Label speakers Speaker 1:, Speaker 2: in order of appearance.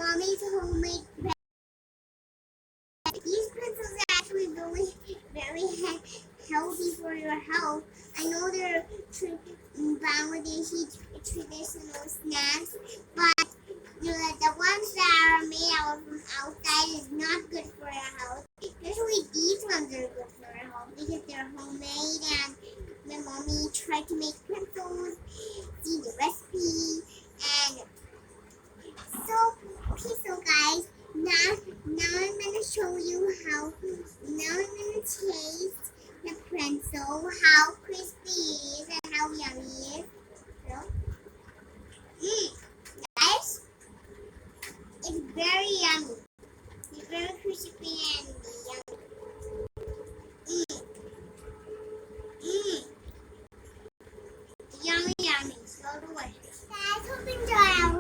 Speaker 1: mommy's homemade bread. These pretzels are actually very healthy for your health. I know they're Bangladeshi traditional snacks, but the ones that are made out from outside is not good for your health. Especially these ones are good for your health because they're homemade, and my mommy tried to make pretzels, see the recipe, and so guys, now I'm gonna show you how. Now I'm gonna taste the pretzel, how crispy it is and how yummy it is. So, guys, it's very yummy. It's very crispy and yummy. Mmm, mmm, yummy, yummy, so delicious. Guys, hope you enjoy our